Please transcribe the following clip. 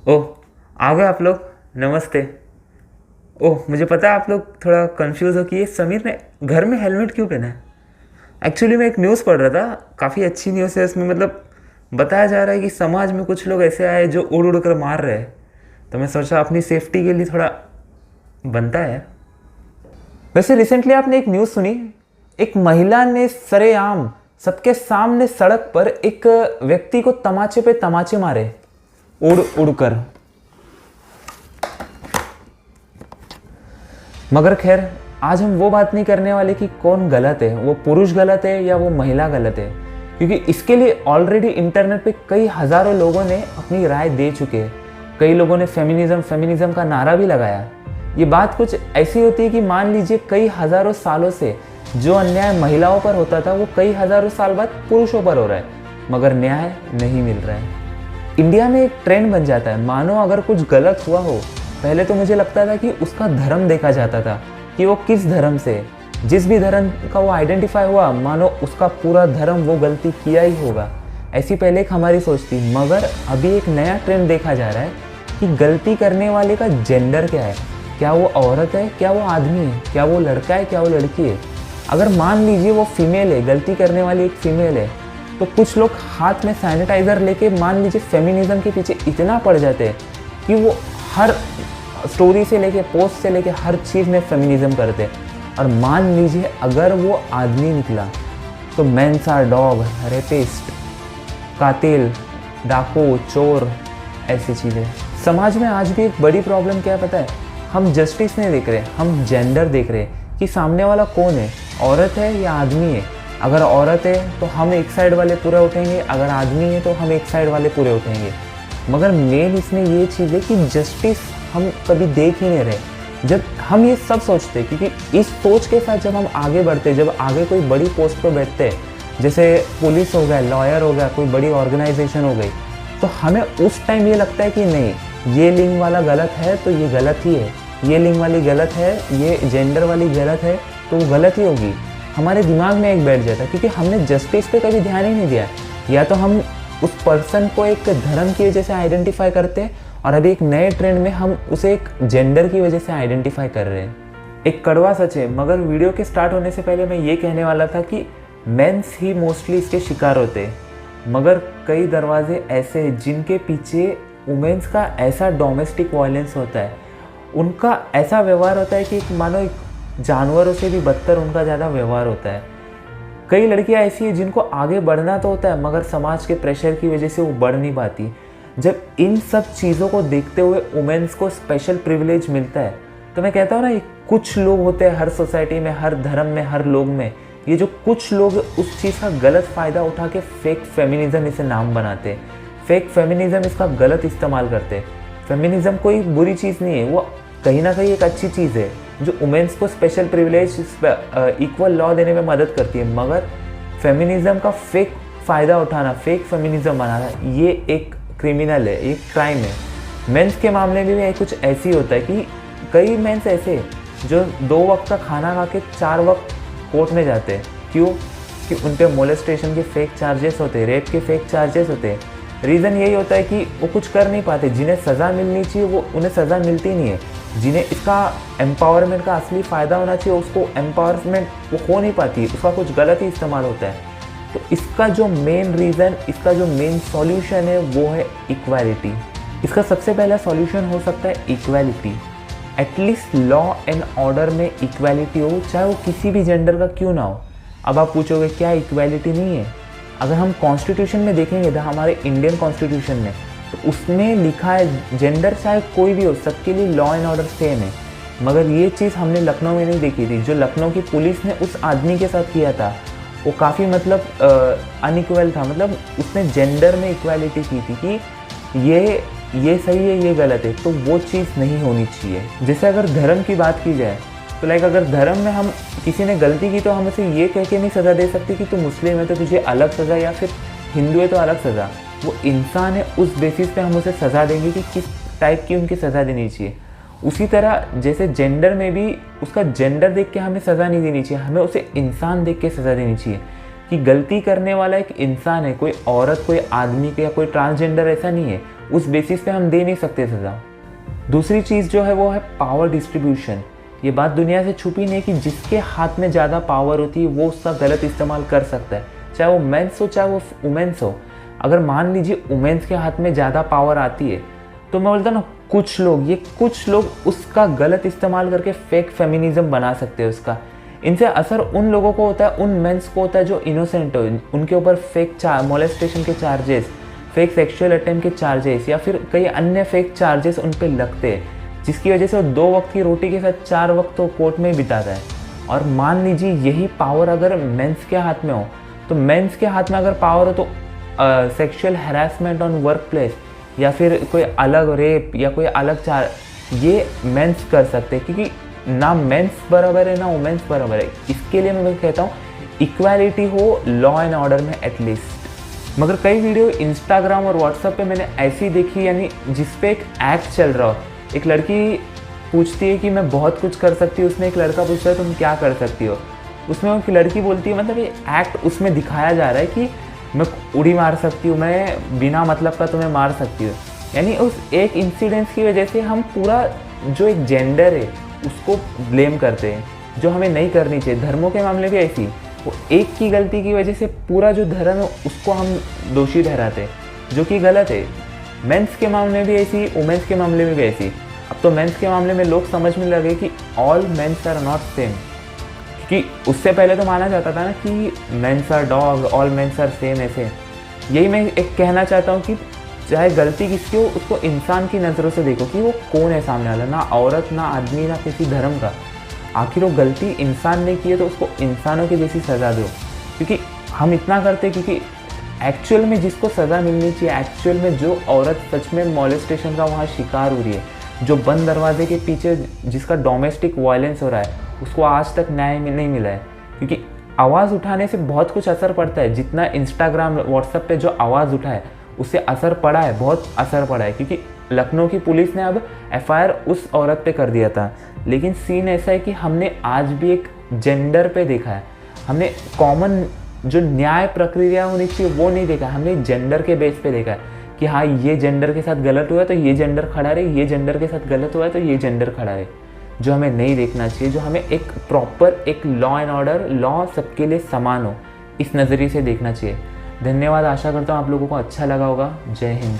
ओह, आ गए आप लोग। नमस्ते। ओह, मुझे पता है आप लोग थोड़ा कंफ्यूज हो कि ये समीर ने घर में हेलमेट क्यों पहना है। एक्चुअली मैं एक न्यूज़ पढ़ रहा था, काफ़ी अच्छी न्यूज़ है। इसमें मतलब बताया जा रहा है कि समाज में कुछ लोग ऐसे आए जो उड़ उड़ कर मार रहे हैं। तो मैं सोचा अपनी सेफ्टी के लिए थोड़ा बनता है। वैसे रिसेंटली आपने एक न्यूज़ सुनी, एक महिला ने सरेआम सबके सामने सड़क पर एक व्यक्ति को तमाचे पे तमाचे मारे, उड़ उड़ कर। मगर खैर, आज हम वो बात नहीं करने वाले कि कौन गलत है, वो पुरुष गलत है या वो महिला गलत है, क्योंकि इसके लिए ऑलरेडी इंटरनेट पे कई हज़ारों लोगों ने अपनी राय दे चुके हैं। कई लोगों ने फेमिनिज्म का नारा भी लगाया। ये बात कुछ ऐसी होती है कि मान लीजिए कई हज़ारों सालों से जो अन्याय महिलाओं पर होता था वो कई हज़ारों साल बाद पुरुषों पर हो रहा है, मगर न्याय नहीं मिल रहा है। इंडिया में एक ट्रेंड बन जाता है, मानो अगर कुछ गलत हुआ हो, पहले तो मुझे लगता था कि उसका धर्म देखा जाता था कि वो किस धर्म से, जिस भी धर्म का वो आइडेंटिफाई हुआ, मानो उसका पूरा धर्म वो गलती किया ही होगा। ऐसी पहले एक हमारी सोच थी। मगर अभी एक नया ट्रेंड देखा जा रहा है कि गलती करने वाले का जेंडर क्या है, क्या वो औरत है, क्या वो आदमी है, क्या वो लड़का है, क्या वो लड़की है। अगर मान लीजिए वो फीमेल है, गलती करने वाली एक फीमेल है, तो कुछ लोग हाथ में सैनिटाइज़र लेके मान लीजिए फेमिनिज्म के पीछे इतना पड़ जाते हैं कि वो हर स्टोरी से लेके पोस्ट से लेके हर चीज़ में फेमिनिज्म करते हैं। और मान लीजिए अगर वो आदमी निकला तो मेंस आर डॉग, रेपिस्ट, कातिल, डाकू, चोर, ऐसी चीज़ें। समाज में आज भी एक बड़ी प्रॉब्लम क्या है पता है, हम जस्टिस नहीं देख रहे, हम जेंडर देख रहे हैं कि सामने वाला कौन है, औरत है या आदमी है। अगर औरत है तो हम एक साइड वाले पूरे उठेंगे, अगर आदमी है तो हम एक साइड वाले पूरे उठेंगे। मगर मेन इसमें ये चीज़ है कि जस्टिस हम कभी देख ही नहीं रहे। जब हम ये सब सोचते, क्योंकि इस सोच के साथ जब हम आगे बढ़ते, जब आगे कोई बड़ी पोस्ट पर बैठते हैं, जैसे पुलिस हो गया, लॉयर हो गया, कोई बड़ी ऑर्गेनाइजेशन हो गई, तो हमें उस टाइम ये लगता है कि नहीं, ये लिंग वाला गलत है तो ये गलत ही है, ये लिंग वाली गलत है, ये जेंडर वाली गलत है तो वो गलत ही होगी। हमारे दिमाग में एक बैठ जाता है, क्योंकि हमने जस्टिस पे कभी ध्यान ही नहीं दिया। या तो हम उस पर्सन को एक धर्म की वजह से आइडेंटिफाई करते हैं, और अभी एक नए ट्रेंड में हम उसे एक जेंडर की वजह से आइडेंटिफाई कर रहे हैं। एक कड़वा सच है, मगर वीडियो के स्टार्ट होने से पहले मैं ये कहने वाला था कि मेंस ही मोस्टली इसके शिकार होते हैं। मगर कई दरवाजे ऐसे हैं जिनके पीछे वुमेन्स का ऐसा डोमेस्टिक वायलेंस होता है, उनका ऐसा व्यवहार होता है कि मानो एक जानवरों से भी बदतर उनका ज़्यादा व्यवहार होता है। कई लड़कियां ऐसी हैं जिनको आगे बढ़ना तो होता है, मगर समाज के प्रेशर की वजह से वो बढ़ नहीं पाती। जब इन सब चीज़ों को देखते हुए वुमेन्स को स्पेशल प्रिविलेज मिलता है, तो मैं कहता हूँ ना, ये कुछ लोग होते हैं हर सोसाइटी में, हर धर्म में, हर लोग में, ये जो कुछ लोग उस चीज़ का गलत फ़ायदा उठा के फेक फेमिनिज्म इसे नाम बनाते हैं, फेक फेमिनिज्म इसका गलत इस्तेमाल करते हैं। फेमिनिज्म कोई बुरी चीज़ नहीं है, वो कहीं ना कहीं एक अच्छी चीज़ है जो वुमेन्स को स्पेशल प्रिविलेज, इक्वल लॉ देने में मदद करती है। मगर फेमिनिज्म का फेक फ़ायदा उठाना, फेक फेमिनिज्म बनाना, ये एक क्रिमिनल है, एक क्राइम है। मेंस के मामले में भी कुछ ऐसी होता है कि कई मेंस ऐसे जो 2 वक्त का खाना खा के 4 वक्त कोर्ट में जाते हैं। क्यों? कि उन पर मोलेस्टेशन के फेक चार्जेस होते हैं, रेप के फेक चार्जेस होते हैं। रीज़न यही होता है कि वो कुछ कर नहीं पाते, जिन्हें सज़ा मिलनी चाहिए वो उन्हें सज़ा मिलती नहीं है, जिन्हें इसका एम्पावरमेंट का असली फ़ायदा होना चाहिए उसको एम्पावरमेंट वो हो नहीं पाती, उसका कुछ गलत ही इस्तेमाल होता है। तो इसका जो मेन रीज़न, इसका जो मेन सॉल्यूशन है वो है इक्वालिटी। इसका सबसे पहला सॉल्यूशन हो सकता है equality. At least law and order में इक्वालिटी हो, चाहे वो किसी भी जेंडर का क्यों ना हो। अब आप पूछोगे क्या इक्वालिटी नहीं है? अगर हम कॉन्स्टिट्यूशन में देखेंगे तो हमारे इंडियन कॉन्स्टिट्यूशन में, तो उसमें लिखा है जेंडर चाहे कोई भी हो, सबके लिए लॉ एंड ऑर्डर सेम है। मगर ये चीज़ हमने लखनऊ में नहीं देखी थी। जो लखनऊ की पुलिस ने उस आदमी के साथ किया था वो काफ़ी मतलब अनइक्वल था। मतलब उसने जेंडर में इक्वालिटी की थी कि ये सही है, ये गलत है, तो वो चीज़ नहीं होनी चाहिए। जैसे अगर धर्म की बात की जाए तो लाइक अगर धर्म में हम किसी ने गलती की तो हम उसे ये कह के नहीं सज़ा दे सकते कि तू मुस्लिम है तो तुझे अलग सज़ा, या फिर हिंदू है तो अलग सज़ा। वो इंसान है, उस बेसिस पे हम उसे सज़ा देंगे कि किस टाइप की उनकी सज़ा देनी चाहिए। उसी तरह जैसे जेंडर में भी उसका जेंडर देख के हमें सज़ा नहीं देनी चाहिए, हमें उसे इंसान देख के सज़ा देनी चाहिए। कि गलती करने वाला एक इंसान है, कोई औरत, कोई आदमी या कोई ट्रांसजेंडर ऐसा नहीं है, उस बेसिस पे हम दे नहीं सकते सज़ा। दूसरी चीज़ जो है वो है पावर डिस्ट्रीब्यूशन। ये बात दुनिया से छुपी नहीं कि जिसके हाथ में ज़्यादा पावर होती है वो उसका गलत इस्तेमाल कर सकता है, चाहे वो मेंस हो चाहे वो वुमेन्स हो। अगर मान लीजिए वुमेन्स के हाथ में ज़्यादा पावर आती है तो मैं बोलता ना कुछ लोग उसका गलत इस्तेमाल करके फेक फेमिनिज्म बना सकते हैं उसका। इनसे असर उन लोगों को होता है, उन मेंस को होता है जो इनोसेंट हो, उनके ऊपर फेक मोलेस्टेशन के चार्जेस, फेक सेक्सुअल अटेम्प्ट के चार्जेस या फिर कई अन्य फेक चार्जेस उन पर लगते हैं, जिसकी वजह से वो 2 वक्त की रोटी के साथ 4 वक्त तो कोर्ट में ही बिताता है। और मान लीजिए यही पावर अगर मेंस के हाथ में हो, तो मेंस के हाथ में अगर पावर हो तो sexual harassment on work place या फिर कोई अलग रेप या कोई अलग ये मेंस कर सकते हैं, क्योंकि ना मेंस बराबर है ना वुमेन्स बराबर है। इसके लिए मैं कहता हूँ इक्वालिटी हो लॉ एंड ऑर्डर में एटलीस्ट। मगर कई वीडियो इंस्टाग्राम और व्हाट्सएप पे मैंने ऐसी देखी, यानी जिसपे एक एक्ट चल रहा हो, एक लड़की पूछती है कि मैं बहुत कुछ कर सकती हूँ, उसमें एक लड़का पूछता है तुम क्या कर सकती हो, उसमें वो लड़की बोलती है, मतलब ये एक्ट उसमें दिखाया जा रहा है कि मैं उड़ी मार सकती हूँ, मैं बिना मतलब का तुम्हें मार सकती हूँ। यानी उस एक इंसिडेंस की वजह से हम पूरा जो एक जेंडर है उसको ब्लेम करते हैं, जो हमें नहीं करनी चाहिए। धर्मों के मामले भी ऐसी, वो एक की गलती की वजह से पूरा जो धर्म है उसको हम दोषी ठहराते हैं, जो कि गलत है। मेंस के मामले में भी ऐसी, वुमेन्स के मामले में भी ऐसी। अब तो मेंस के मामले में लोग समझने लगे कि all mens are not same, क्योंकि उससे पहले तो माना जाता था ना कि mens are dog, all mens are same. ऐसे यही मैं एक कहना चाहता हूँ कि चाहे गलती किसकी हो, उसको इंसान की नज़रों से देखो कि वो कौन है सामने वाला, ना औरत, ना आदमी, ना किसी धर्म का। आखिर वो गलती इंसान ने की है तो उसको इंसानों की जैसी सज़ा दो। क्योंकि हम इतना करते क्योंकि एक्चुअल में जिसको सज़ा मिलनी चाहिए, एक्चुअल में जो औरत सच में मॉलेस्टेशन का वहाँ शिकार हो रही है, जो बंद दरवाजे के पीछे जिसका डोमेस्टिक वायलेंस हो रहा है, उसको आज तक न्याय नहीं मिला है। क्योंकि आवाज़ उठाने से बहुत कुछ असर पड़ता है। जितना इंस्टाग्राम व्हाट्सएप पे जो आवाज़ उठा है उससे असर पड़ा है, बहुत असर पड़ा है। क्योंकि लखनऊ की पुलिस ने अब FIR उस औरत पे कर दिया था, लेकिन सीन ऐसा है कि हमने आज भी एक जेंडर पे देखा है। हमने कॉमन जो न्याय प्रक्रिया होनी चाहिए वो नहीं देखा, हमने जेंडर के बेस पे देखा है कि हाँ ये जेंडर के साथ गलत हुआ है तो ये जेंडर खड़ा रहे, ये जेंडर के साथ गलत हुआ है तो ये जेंडर खड़ा रहे। जो हमें नहीं देखना चाहिए, जो हमें एक प्रॉपर एक लॉ एंड ऑर्डर, लॉ सबके लिए समान हो, इस नज़रिए से देखना चाहिए। धन्यवाद। आशा करता हूँ आप लोगों को अच्छा लगा होगा। जय हिंद।